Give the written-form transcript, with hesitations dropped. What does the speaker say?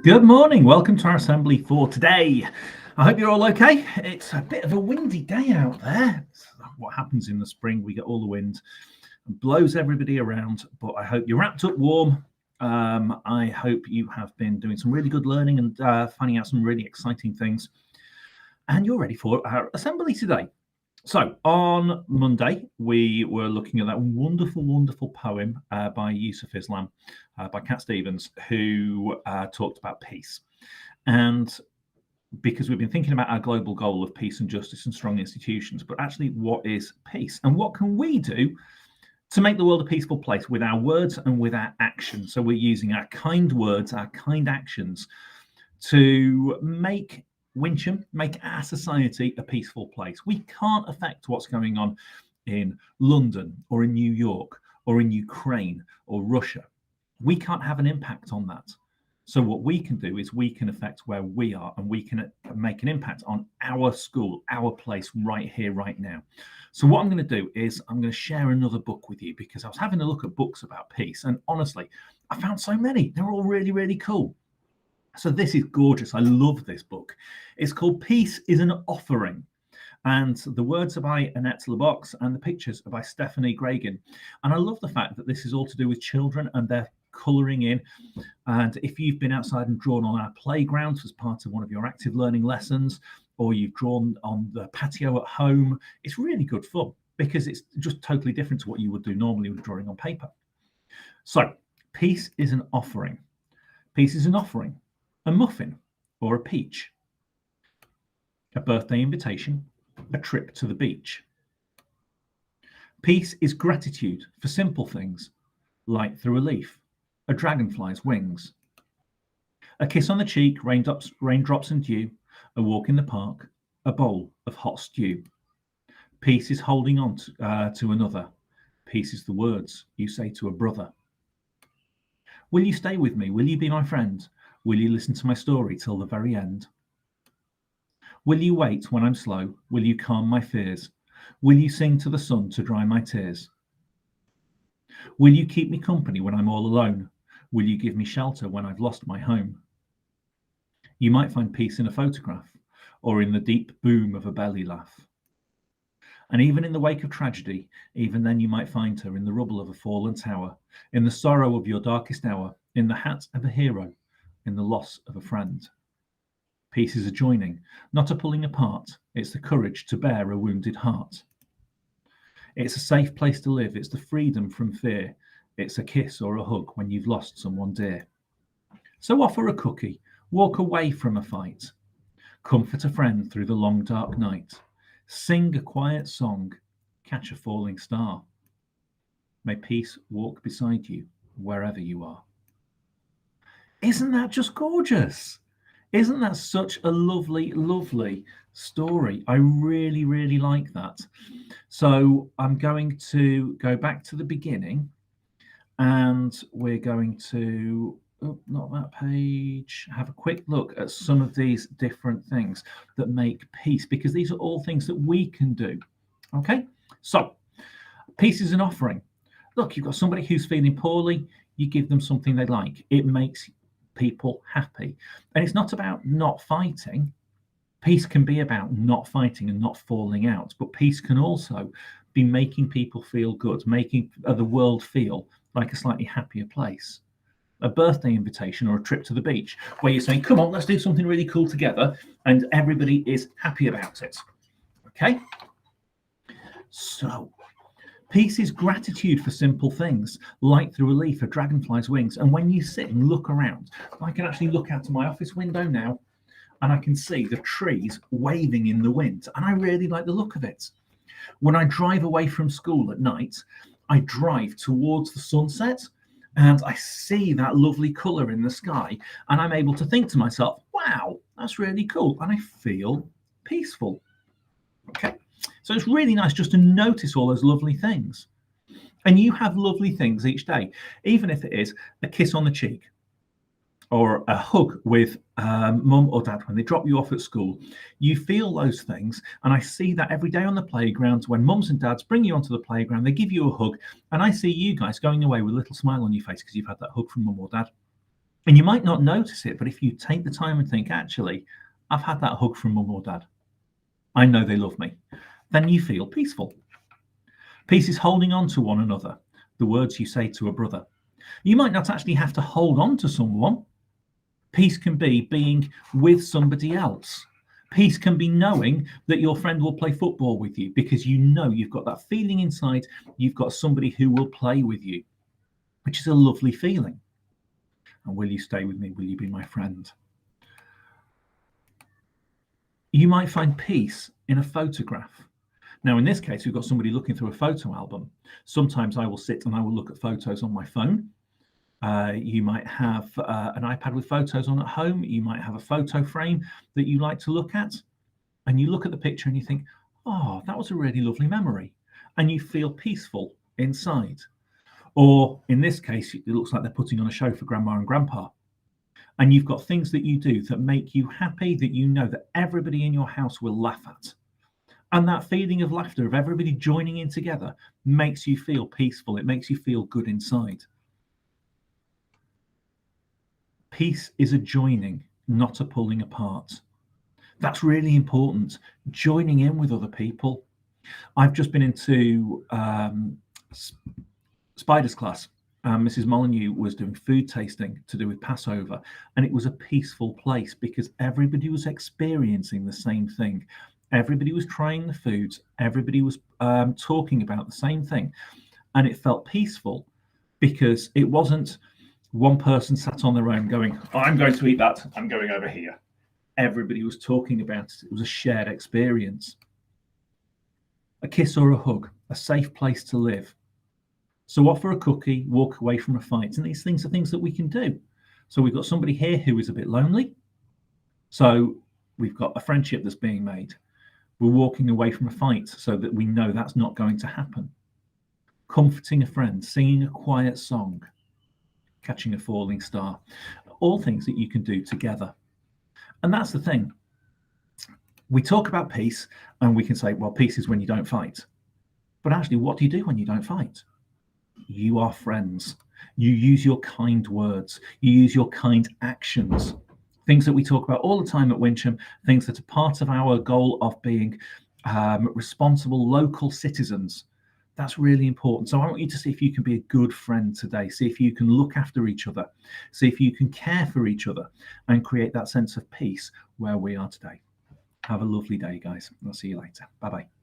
Good morning. Welcome to our assembly for today. I hope you're all okay. It's a bit of a windy day out there. It's what happens in the spring, we get all the wind and blows everybody around, but I hope you're wrapped up warm. I hope you have been doing some really good learning and finding out some really exciting things, and you're ready for our assembly today. So on Monday, we were looking at that wonderful, wonderful poem by Yusuf Islam, by Cat Stevens, who talked about peace. And because we've been thinking about our global goal of peace and justice and strong institutions, but actually, what is peace? And what can we do to make the world a peaceful place with our words and with our actions? So we're using our kind words, our kind actions to make Wincham, make our society a peaceful place. We can't affect what's going on in London or in New York or in Ukraine or Russia. We can't have an impact on that. So what we can do is we can affect where we are, and we can make an impact on our school, our place right here, right now. So what I'm going to do is I'm going to share another book with you, because I was having a look at books about peace, and honestly, I found so many. They're all really, really cool. So this is gorgeous. I love this book. It's called Peace is an Offering. And the words are by Annette Lebox and the pictures are by Stephanie Gregan. And I love the fact that this is all to do with children and their colouring in. And if you've been outside and drawn on our playgrounds as part of one of your active learning lessons, or you've drawn on the patio at home, it's really good fun, because it's just totally different to what you would do normally with drawing on paper. So peace is an offering. Peace is an offering. A muffin or a peach, a birthday invitation, a trip to the beach. Peace is gratitude for simple things, light through a leaf, a dragonfly's wings, a kiss on the cheek, raindrops and dew, a walk in the park, a bowl of hot stew. Peace is holding on to another. Peace is the words you say to a brother. Will you stay with me? Will you be my friend? Will you listen to my story till the very end? Will you wait when I'm slow? Will you calm my fears? Will you sing to the sun to dry my tears? Will you keep me company when I'm all alone? Will you give me shelter when I've lost my home? You might find peace in a photograph, or in the deep boom of a belly laugh. And even in the wake of tragedy, even then you might find her in the rubble of a fallen tower, in the sorrow of your darkest hour, in the hat of a hero, in the loss of a friend. Peace is a joining, not a pulling apart. It's the courage to bear a wounded heart. It's a safe place to live. It's the freedom from fear. It's a kiss or a hug when you've lost someone dear. So offer a cookie, walk away from a fight. Comfort a friend through the long dark night. Sing a quiet song, catch a falling star. May peace walk beside you wherever you are. Isn't that just gorgeous? Isn't that such a lovely, lovely story? I really, really like that. So I'm going to go back to the beginning, and we're going to, not that page, have a quick look at some of these different things that make peace, because these are all things that we can do. Okay, so peace is an offering. Look, you've got somebody who's feeling poorly, you give them something they like. It makes people happy. And it's not about not fighting. Peace can be about not fighting and not falling out, but peace can also be making people feel good, making the world feel like a slightly happier place. A birthday invitation or a trip to the beach, where you're saying, come on, let's do something really cool together, and everybody is happy about it. Okay? So peace is gratitude for simple things, light through a leaf, a dragonfly's wings. And when you sit and look around, I can actually look out of my office window now, and I can see the trees waving in the wind, and I really like the look of it. When I drive away from school at night, I drive towards the sunset, and I see that lovely colour in the sky, and I'm able to think to myself, wow, that's really cool, and I feel peaceful. Okay, so it's really nice just to notice all those lovely things. And you have lovely things each day, even if it is a kiss on the cheek, or a hug with mum or dad when they drop you off at school. You feel those things, and I see that every day on the playground. When mums and dads bring you onto the playground, they give you a hug, and I see you guys going away with a little smile on your face because you've had that hug from mum or dad. And you might not notice it, but if you take the time and think, actually, I've had that hug from mum or dad, I know they love me, then you feel peaceful. Peace is holding on to one another, the words you say to a brother. You might not actually have to hold on to someone. Peace can be being with somebody else. Peace can be knowing that your friend will play football with you because you know you've got that feeling inside, you've got somebody who will play with you, which is a lovely feeling. And will you stay with me? Will you be my friend? You might find peace in a photograph. Now, in this case, we've got somebody looking through a photo album. Sometimes I will sit and I will look at photos on my phone. You might have an iPad with photos on at home. You might have a photo frame that you like to look at. And you look at the picture and you think, oh, that was a really lovely memory. And you feel peaceful inside. Or in this case, it looks like they're putting on a show for grandma and grandpa. And you've got things that you do that make you happy, that you know that everybody in your house will laugh at. And that feeling of laughter, of everybody joining in together, makes you feel peaceful. It makes you feel good inside. Peace is a joining, not a pulling apart. That's really important. Joining in with other people. I've just been into Spiders class. Mrs. Molyneux was doing food tasting to do with Passover, and it was a peaceful place because everybody was experiencing the same thing. Everybody was trying the foods. Everybody was talking about the same thing, and it felt peaceful because it wasn't one person sat on their own going, oh, I'm going to eat that, I'm going over here. Everybody was talking about it. It was a shared experience. A kiss or a hug, a safe place to live. So offer a cookie, walk away from a fight. And these things are things that we can do. So we've got somebody here who is a bit lonely. So we've got a friendship that's being made. We're walking away from a fight so that we know that's not going to happen. Comforting a friend, singing a quiet song, catching a falling star, all things that you can do together. And that's the thing. We talk about peace and we can say, well, peace is when you don't fight. But actually, what do you do when you don't fight? You are friends. You use your kind words. You use your kind actions. Things that we talk about all the time at Wincham, things that are part of our goal of being responsible local citizens. That's really important. So I want you to see if you can be a good friend today. See if you can look after each other. See if you can care for each other and create that sense of peace where we are today. Have a lovely day, guys. I'll see you later. Bye-bye.